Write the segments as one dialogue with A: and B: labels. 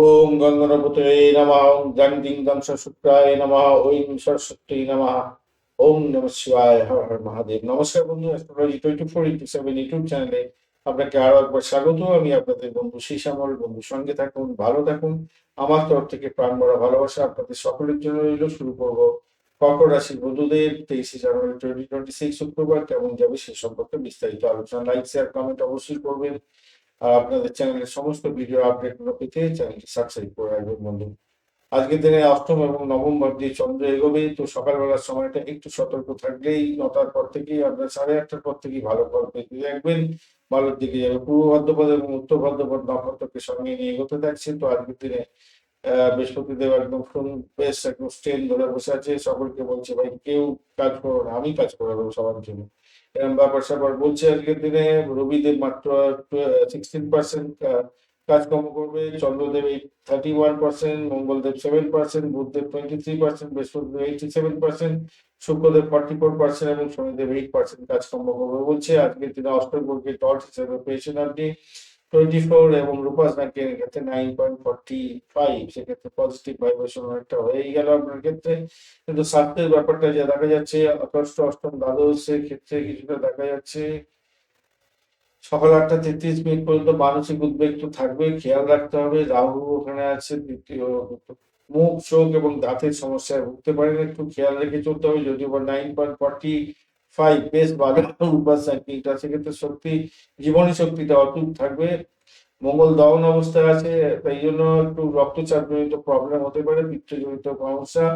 A: ওম গঙ্গনাপতয়ে নমঃ। ওম গং সশুক্রায় নমঃ। ওম সরস্বতী নমঃ। ওম নমঃ শিবায়। হর হর মহাদেব। নমস্কার বন্ধু, অ্যাস্ট্রোলজি 24/7 ইউটিউব চ্যানেলে আপনাকে আরো একবার স্বাগত। আমি আপনাদের বন্ধু শ্যামল। বন্ধু সঙ্গে থাকুন, ভালো থাকুন। আমার তরফ থেকে প্রাণ ভরা ভালোবাসা আপনাদের সকলের জন্য রইল। শুরু করব কর্কট রাশির বন্ধুদের 23 জানুয়ারি 2026 শুক্রবার কেমন যাবে সে সম্পর্কে বিস্তারিত আলোচনা। লাইক, শেয়ার, কমেন্ট অবশ্যই করবেন। আর আপনাদের চ্যানেলের সমস্ত ভিডিও আপডেটগুলো পেতে চ্যানেলটি সাবস্ক্রাইব করে রাখবেন বন্ধু। আজকের দিনে অষ্টম এবং নবম ভাব দিয়ে চন্দ্র এগোবে, তো সকালবেলার সময়টা একটু সতর্ক থাকলেই 9টার পর থেকেই আপনার 8:30টার পর থেকেই ভালো ফল পেতে দেখবেন। ভালোর দিকে যাবে। পূর্ব ভাদ্রপদ এবং উত্তর ভাদ্রপদ নক্ষত্রকে সঙ্গে নিয়ে এগোতে থাকছে। তো আজকের দিনে বৃহস্পতিদেব একদম ফুল বেশ একদম স্ট্রেন ধরে বসে আছে, সকলকে বলছে ভাই কেউ কাজ করো না, আমি কাজ করে দেবো সবার জন্য, এরকম ব্যাপার স্যাপার বলছে। আজকের দিনে রবিদেব মাত্র 16% কাজকর্ম করবে, চন্দ্রদেব 31%, মঙ্গলদেব 7%, বুধদেব 23%, বৃহস্পতিদেব 87%, শুক্রদেব 44% এবং শনিদেব 8% কাজকর্ম করবে বলছে। আজকের দিনে অষ্টগ্রহকে টর্চ হিসেবে পেয়েছেন আপনি 24 এবং রূপাস ব্যাংকের ক্ষেত্রে 9.45, সেক্ষেত্রে পজিটিভ ভাইব্রেশন অনেকটা হয়েই গেল আপনার ক্ষেত্রে। কিন্তু স্বাস্থ্যের ব্যাপারটা যা দেখা যাচ্ছে, ষষ্ঠ অষ্টম দ্বাদশের ক্ষেত্রে কিছুটা দেখা যাচ্ছে সকাল 8টা 33 মিনিট পর্যন্ত মানসিক উদ্বেগ তো থাকবে, খেয়াল রাখতে হবে। রাহু ওখানে আছে দ্বিতীয়, মুখ চোখ এবং দাঁতের সমস্যায় ভুগতে পারেন, একটু খেয়াল রেখে চলতে হবে। যদিও বা 9.45 বেশ ভালো উপাস সাইক্লিংটা, সেক্ষেত্রে শক্তি, জীবনী শক্তিটা অটুট থাকবে। মঙ্গল দহন অবস্থায় আছে, তাই জন্য একটু রক্তচাপ জনিত প্রবলেম হতে পারে, পিত্তজনিত সমস্যা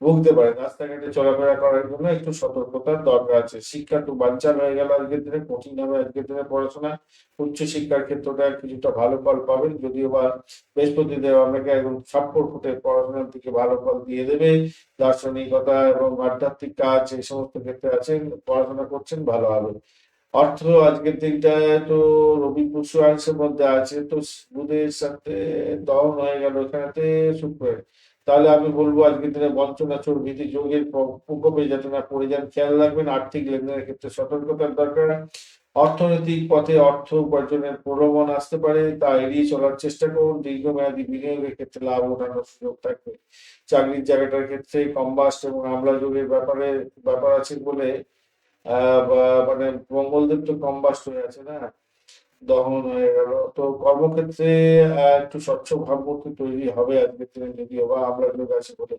A: ভুগতে পারে। রাস্তাঘাটে চলাফেরা করার জন্য একটু সতর্কতার দরকার আছে। শিক্ষা একটু বানচাল হয়ে গেল আজকের দিনে, কঠিন হবে আজকের দিনে পড়াশোনা। উচ্চ শিক্ষার ক্ষেত্রটা কিছুটা ভালো ফল পাবেন, যদিও বা বৃহস্পতিদেব আপনাকে একদম সাপোর্ট ফুটে পড়াশোনার দিকে ভালো ফল দিয়ে দেবে। দার্শনিকতা এবং আধ্যাত্মিক কাজ এই সমস্ত ক্ষেত্রে আছেন, পড়াশোনা করছেন, ভালো হবে। অর্থ আজকের দিনটায় তো রবি পরশু আংশের মধ্যে আছে, তো বুধের সাথে দহন হয়ে গেল এখানেতে শুক্রের। তাহলে আমি বলবো আজকের দিনে বঞ্চনা চোর ভীতি যোগের প্রকোপে যাতে না পড়ে যান, খেয়াল রাখবেন। আর্থিক লেনদেনের ক্ষেত্রে সতর্কতার দরকার। অর্থনৈতিক পথে অর্থ উপার্জনের প্রলোভন আসতে পারে, তা এড়িয়ে চলার চেষ্টা করুন। দীর্ঘমেয়াদী বিনিয়োগের ক্ষেত্রে লাভ ওঠানোর সুযোগ থাকবে। চাকরির জায়গাটার ক্ষেত্রে কম্বাস্ট এবং আমলা যোগের ব্যাপার আছে বলে মানে মঙ্গলদেব তো কম্বাস্ট হয়ে আছে না, দহন হয়ে গেল, তো কর্মক্ষেত্রে একটু স্বচ্ছ ভাবমূর্তি তৈরি হবে আজকের দিনে, যদিও বা আমরা লোক আছে বলে।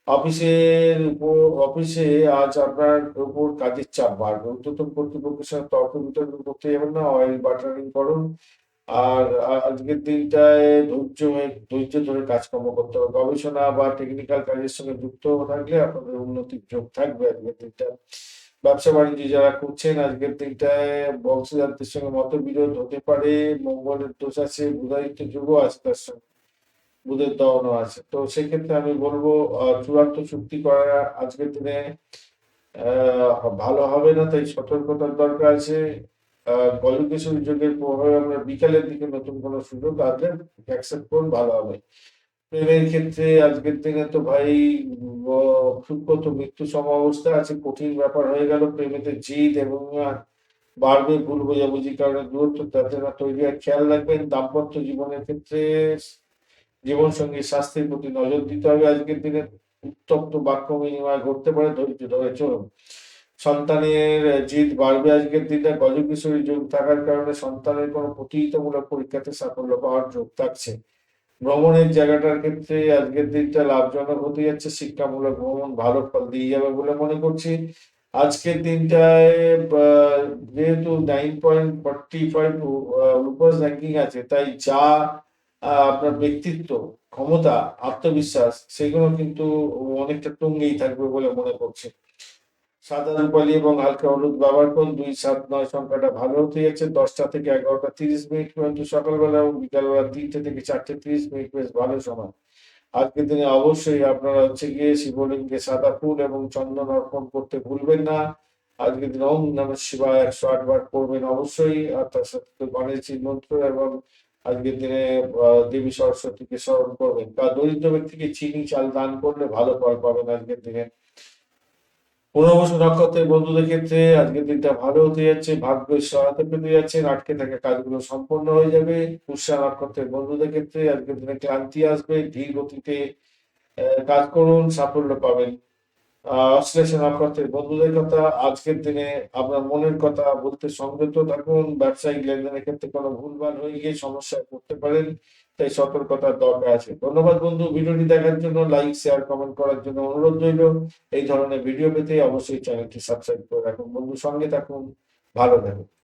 A: অফিসের উপর অফিসে আজ আপনার উপর কাজের চাপ বাড়বে। ঊর্ধ্বতন কর্তৃপক্ষের সাথে তর্ক বিতর্ক করতে যাবেন না, অয়েল বাটারিং করুন। আর আজকের দিনটায় ধৈর্য ধরে কাজকর্ম করতে হবে। গবেষণা বা টেকনিক্যাল কাজের সঙ্গে যুক্ত থাকলে আপনাদের উন্নতির যোগ থাকবে আজকের দিনটা। ব্যবসা বাণিজ্য যারা করছেন আজকের দিনটায় বংশীদারদের সঙ্গে মতবিরোধ হতে পারে। মঙ্গলের দোষ আছে, বুধাদিত্য যুগও আছে, তার সঙ্গে বুধের দহনও আছে, তো সেক্ষেত্রে আমি বলবো চূড়ান্ত চুক্তি করা আজকের দিনে ভালো হবে না, তাই সতর্কতার দরকার আছে। গলকেশ্বরী যোগের প্রভাবে আমরা বিকালের দিকে নতুন কোনো সুযোগ আসলে অ্যাকসেপ্ট করুন, ভালো হবে। প্রেমের ক্ষেত্রে আজকের দিনে তো ভাই শুক্র তো মৃত্যু সম অবস্থা আছে, কঠিন ব্যাপার হয়ে গেল। প্রেমেতে জিদ এবং বাড়বে ভুল বোঝাবুঝি কারণে দূরত্ব যাতে না তৈরি হয়, খেয়াল রাখবেন। দাম্পত্য জীবনের ক্ষেত্রে জীবন সঙ্গী স্বাস্থ্যের প্রতি নজর দিতে হবে। আজকের দিনে উত্তপ্ত বাক্য বিনিময় ঘটতে পারে, ধৈর্য ধরে চলুন। সন্তানের জিদ বাড়বে আজকের দিনে। গজকিশোরী যোগ থাকার কারণে সন্তানের কোনো প্রতিযোগিতামূলক পরীক্ষাতে সাফল্য পাওয়ার যোগ থাকছে। ভ্রমণের জায়গাটার ক্ষেত্রে আজকের দিনটা লাভজনক হতে যাচ্ছে। শিক্ষামূলক ভ্রমণ ভালো ফল দিয়ে যাবে বলে মনে করছি। আজকের দিনটায় যেহেতু 9.45 রূপাস র্যাঙ্কিং আছে, তাই যা আপনার ব্যক্তিত্ব, ক্ষমতা, আত্মবিশ্বাস সেগুলো কিন্তু অনেকটা তুঙ্গেই থাকবে বলে মনে করছি। সাদা রূপালী এবং হালকা হলুদ ব্যবহার করুন। 2, 7, 9 সংখ্যাটা ভালো হতে যাচ্ছে। 10টা থেকে 11টা 30 মিনিট পর্যন্ত সকালবেলা এবং বিকালবেলা 3টে থেকে 4টে 30 মিনিট বেশ ভালো সময়। আজকের দিনে অবশ্যই আপনারা হচ্ছে গিয়ে শিবলিঙ্গে সাদা ফুল এবং চন্দন অর্পণ করতে ভুলবেন না। আজকের দিনে ওম নমঃ শিবায় 108 বার করবেন অবশ্যই, আর তার সাথে তো গণেশজির মন্ত্র এবং আজকের দিনে দেবী সরস্বতীকে স্মরণ করবেন। বা দরিদ্র ব্যক্তিকে চিনি চাল দান করলে ভালো ফল পাবেন আজকের দিনে। পুনর্বসু নক্ষত্রের বন্ধুদের ক্ষেত্রে আজকের দিনটা ভালো হতে যাচ্ছে, ভাগ্যের সহায়তা পেতে যাচ্ছেন, আটকে থাকা কাজগুলো সম্পন্ন হয়ে যাবে। পুষ্যা নক্ষত্রের বন্ধুদের ক্ষেত্রে আজকের দিনে ক্লান্তি আসবে, ধীর গতিতে কাজ করুন, সাফল্য পাবেন। অশ্লেষা নক্ষত্রের বন্ধুদের কথা, আজকের দিনে আপনার মনের কথা বলতে সংযত থাকুন। ব্যবসায়িক লেনদেনের ক্ষেত্রে কোনো ভুলভাল হয়ে গিয়ে সমস্যায় পড়তে পারেন, তাই সতর্কতার দরকার আছে। ধন্যবাদ বন্ধু, ভিডিওটি দেখার জন্য। লাইক, শেয়ার, কমেন্ট করার জন্য অনুরোধ রইল। এই ধরনের ভিডিও পেতে অবশ্যই চ্যানেলটি সাবস্ক্রাইব করে রাখুন বন্ধু, সঙ্গে থাকুন, ভালো থাকুন।